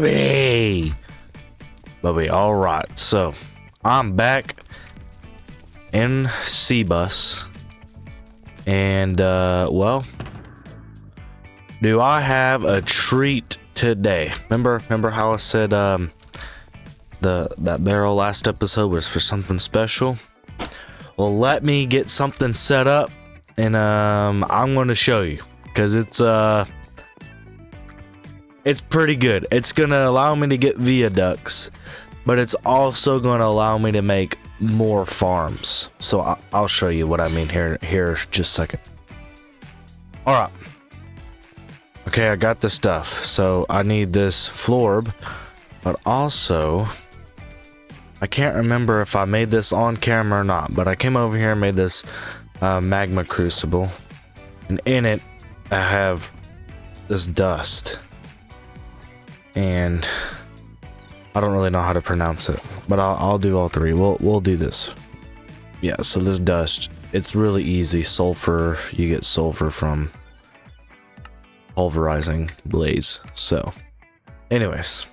Bubby. All right, so I'm back in C-Bus, and well, do I have a treat today? Remember how I said that barrel last episode was for something special? Well, let me get something set up, and I'm going to show you, because it's pretty good. It's going to allow me to get viaducts, but it's also going to allow me to make more farms. So I'll show you what I mean here just a second. All right. Okay, I got the stuff. So I need this florb, but also I can't remember if I made this on camera or not, but I came over here and made this magma crucible, and in it I have this dust, and I don't really know how to pronounce it, but I'll do all three. We'll do this. Yeah, so this dust, it's really easy. Sulfur, you get sulfur from pulverizing blaze. So anyways,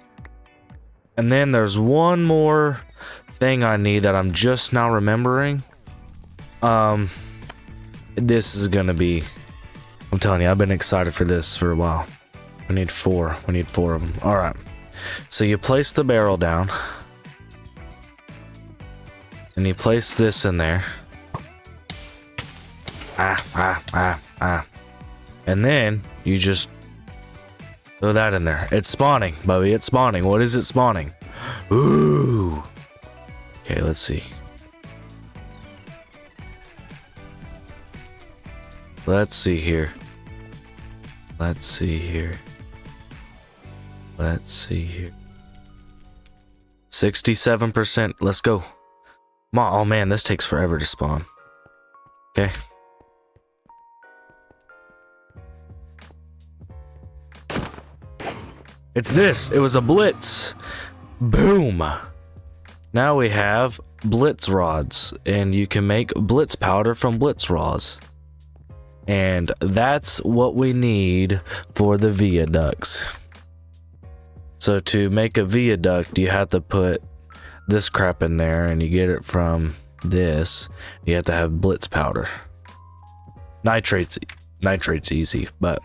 and then there's one more thing I need that I'm just now remembering. This is gonna be, I'm telling you, I've been excited for this for a while. We need four of them. All right, so you place the barrel down and you place this in there. And then you just throw that in there. It's spawning, Bubby. It's spawning. What is it spawning? Ooh. Okay, let's see. Let's see here. 67%. Let's go. Come on. Oh man, this takes forever to spawn. Okay. It's this. It was a blitz. Boom. Now we have blitz rods, and you can make blitz powder from blitz rods. And that's what we need for the viaducts. So to make a viaduct, you have to put this crap in there, and you get it from this. You have to have blitz powder. Nitrate's easy, but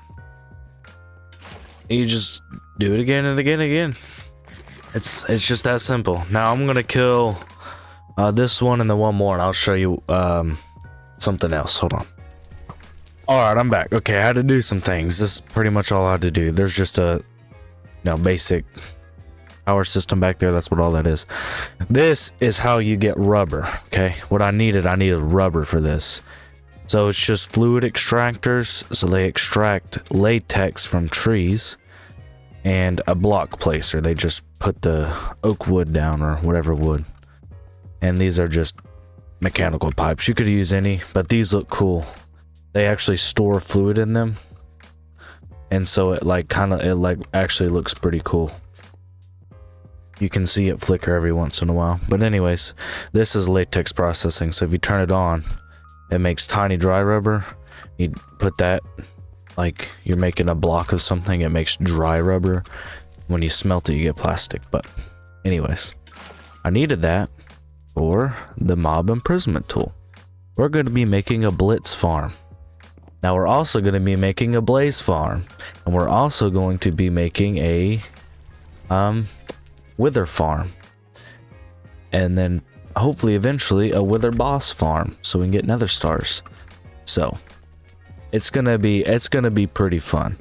you just do it again and again and again. It's just that simple. Now I'm gonna kill this one and then one more, and I'll show you something else. Hold on. All right, I'm back. Okay, I had to do some things. This is pretty much all I had to do. There's just a basic power system back there. That's what all that is. This is how you get rubber. Okay, what I needed rubber for this. So it's just fluid extractors. So they extract latex from trees, and a block placer. They just put the oak wood down or whatever wood. And these are just mechanical pipes. You could use any, but these look cool. They actually store fluid in them, and so it actually looks pretty cool. You can see it flicker every once in a while. But anyways, this is latex processing. So if you turn it on, it makes tiny dry rubber. You put that like you're making a block of something. It makes dry rubber. When you smelt it, you get plastic. But anyways, I needed that for the mob imprisonment tool. We're going to be making a blitz farm. Now we're also going to be making a blaze farm, and we're also going to be making a wither farm, and then hopefully eventually a wither boss farm, so we can get nether stars. So it's gonna be pretty fun,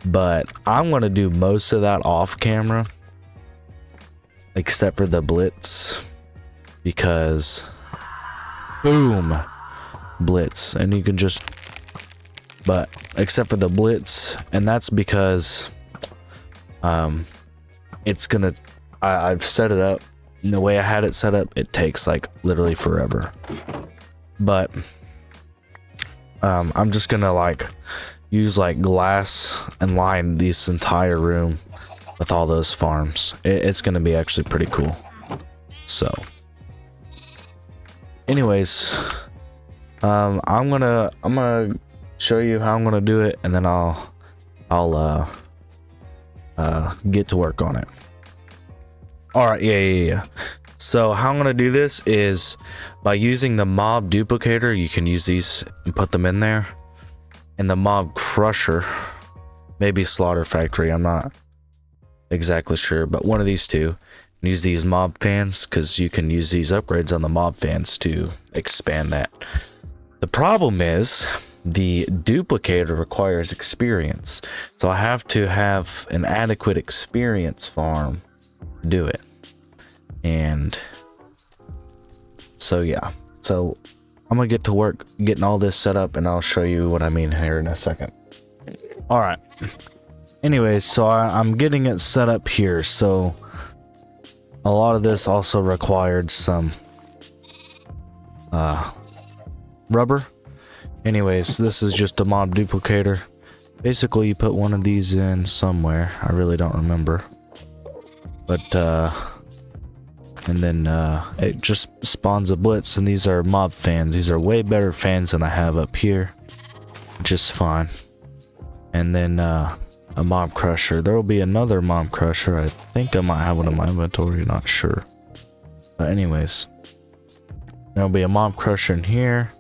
but I'm gonna do most of that off camera, except for the blitz, because boom, blitz, and you can just, but except for the blitz, and that's because it's gonna, I've set it up, and the way I had it set up, it takes like literally forever. But I'm just gonna like use like glass and line this entire room with all those farms. It's gonna be actually pretty cool. So anyways, I'm gonna show you how I'm gonna do it, and then I'll get to work on it. All right, yeah. So how I'm gonna do this is by using the mob duplicator. You can use these and put them in there, and the mob crusher, maybe slaughter factory. I'm not exactly sure, but one of these two. Use these mob fans because you can use these upgrades on the mob fans to expand that. The problem is the duplicator requires experience, so I have to have an adequate experience farm to do it. And so yeah, so I'm gonna get to work getting all this set up, and I'll show you what I mean here in a second. All right, anyways, so I'm getting it set up here. So a lot of this also required some rubber. Anyways, this is just a mob duplicator. Basically, you put one of these in somewhere. I really don't remember. But, and then it just spawns a blitz, and these are mob fans. These are way better fans than I have up here. Just fine. And then, a mob crusher. There will be another mob crusher. I think I might have one in my inventory, not sure. But anyways, there'll be a mob crusher in here.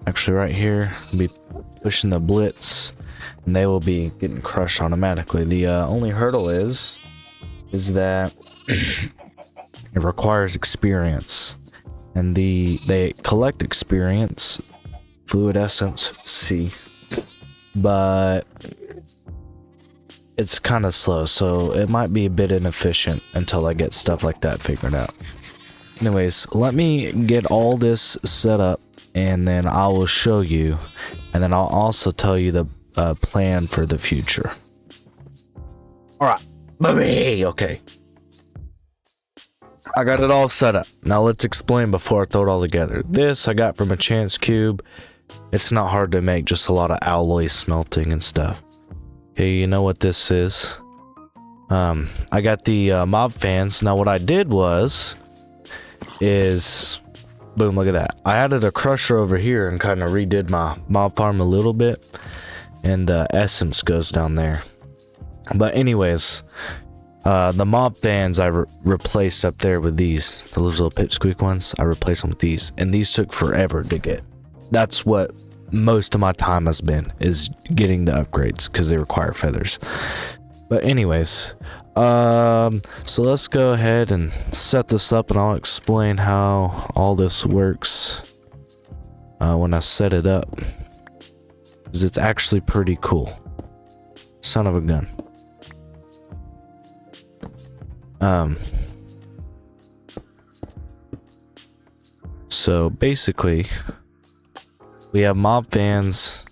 Actually, right here, I'll be pushing the blitz, and they will be getting crushed automatically. The only hurdle is that it requires experience, and they collect experience, fluid essence C, but it's kind of slow, so it might be a bit inefficient until I get stuff like that figured out. Anyways, let me get all this set up, and then I will show you, and then I'll also tell you the plan for the future. Alright, baby, okay. I got it all set up. Now let's explain before I throw it all together. This I got from a chance cube. It's not hard to make, just a lot of alloy smelting and stuff. Okay, you know what this is. I got the mob fans. Now what I did is boom, look at that. I added a crusher over here and kind of redid my mob farm a little bit, and the essence goes down there. But anyways, the mob fans I replaced up there with these, those little pipsqueak ones. I replaced them with these, and these took forever to get. That's what most of my time has been, is getting the upgrades because they require feathers. But anyways, so let's go ahead and set this up, and I'll explain how all this works when I set it up, because it's actually pretty cool. Son of a gun. So basically, we have mob fans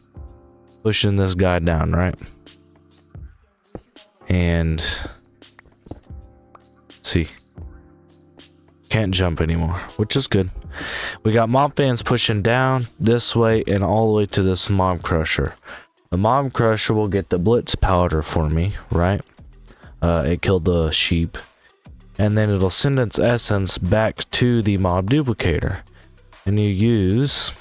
pushing this guy down, right? And see, can't jump anymore, which is good. We got mob fans pushing down this way and all the way to this mob crusher. The mob crusher will get the blitz powder for me, right? It killed the sheep, and then it'll send its essence back to the mob duplicator, and you use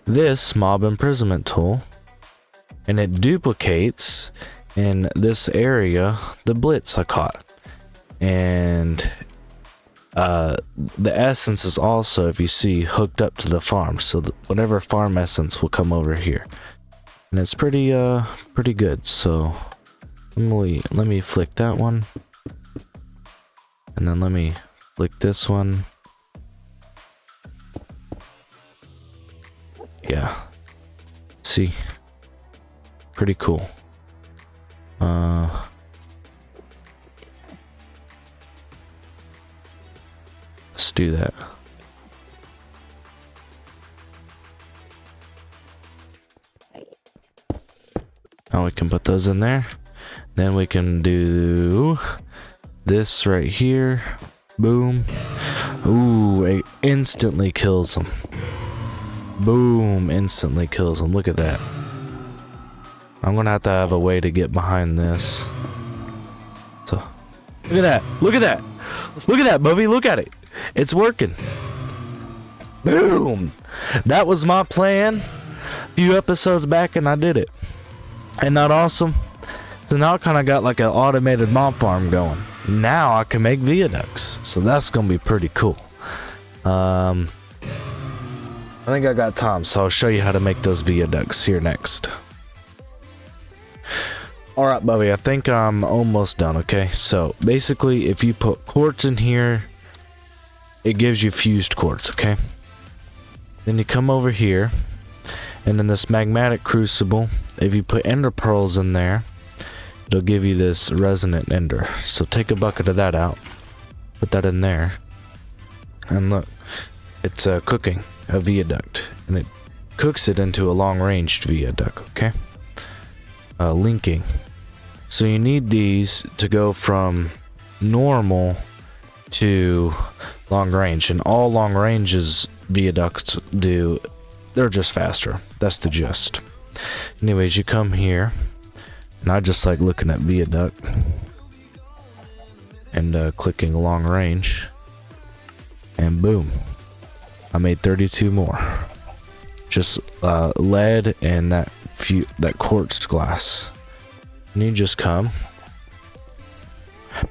this mob imprisonment tool, and it duplicates in this area the blitz I caught. And the essence is also, if you see, hooked up to the farm, so whatever farm essence will come over here, and it's pretty good. So let me flick that one, and then let me flick this one. Yeah, see, pretty cool. Let's do that. Now we can put those in there. Then we can do this right here. Boom. Ooh, it instantly kills them. Boom, instantly kills them. Look at that. I'm gonna have to have a way to get behind this. So, look at that. Look at that. Look at that, Bubby. Look at it. It's working. Boom. That was my plan a few episodes back, and I did it. Ain't that awesome? So now I kind of got like an automated mob farm going. Now I can make viaducts, so that's gonna be pretty cool. I think I got time, so I'll show you how to make those viaducts here next. Alright, Bubby, I think I'm almost done, okay? So, basically, if you put quartz in here, it gives you fused quartz, okay? Then you come over here, and in this magmatic crucible, if you put ender pearls in there, it'll give you this resonant ender. So take a bucket of that out, put that in there, and look, it's cooking a viaduct, and it cooks it into a long-ranged viaduct, okay? Linking. So you need these to go from normal to long range, and all long ranges viaducts do, they're just faster. That's the gist. Anyways, you come here, and I just like looking at viaduct and clicking long range, and boom, I made 32 more. Just lead and that quartz glass. And you just come.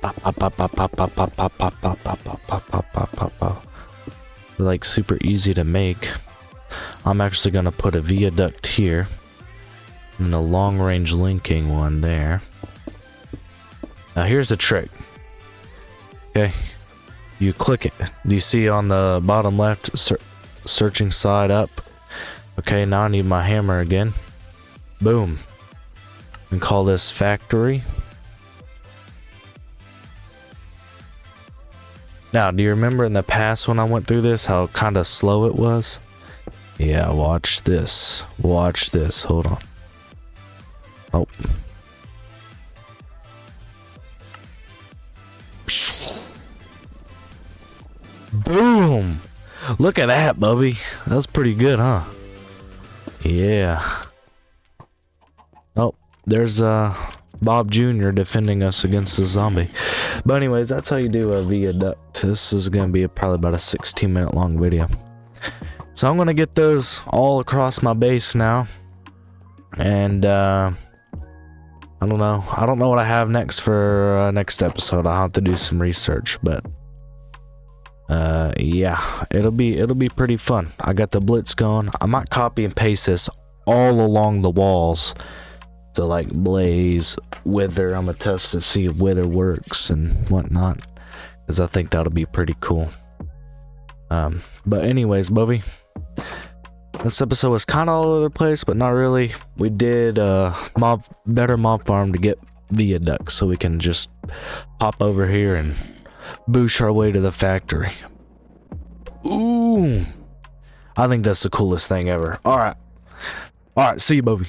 They're like super easy to make. I'm actually gonna put a viaduct here and a long range linking one there. Now here's the trick. Okay, you click it. Do you see on the bottom left, searching side up? Okay, now I need my hammer again. Boom. And call this factory. Now, do you remember in the past when I went through this, how kind of slow it was? Yeah, watch this. Watch this. Hold on. Oh. Boom! Look at that, Bubby. That was pretty good, huh? Yeah. Oh, there's Bob Jr. defending us against the zombie. But anyways, that's how you do a viaduct. This is going to be probably about a 16-minute long video. So I'm going to get those all across my base now. And I don't know. I don't know what I have next for next episode. I'll have to do some research, but yeah, it'll be pretty fun. I got the blitz going. I might copy and paste this all along the walls to like blaze, wither. I'm gonna test to see if wither works and whatnot, because I think that'll be pretty cool. But anyways, Bubby, this episode was kind of all over the place, but not really. We did better mob farm to get viaducts, so we can just pop over here and boosh our way to the factory. Ooh, I think that's the coolest thing ever. All right, see you, Bubby.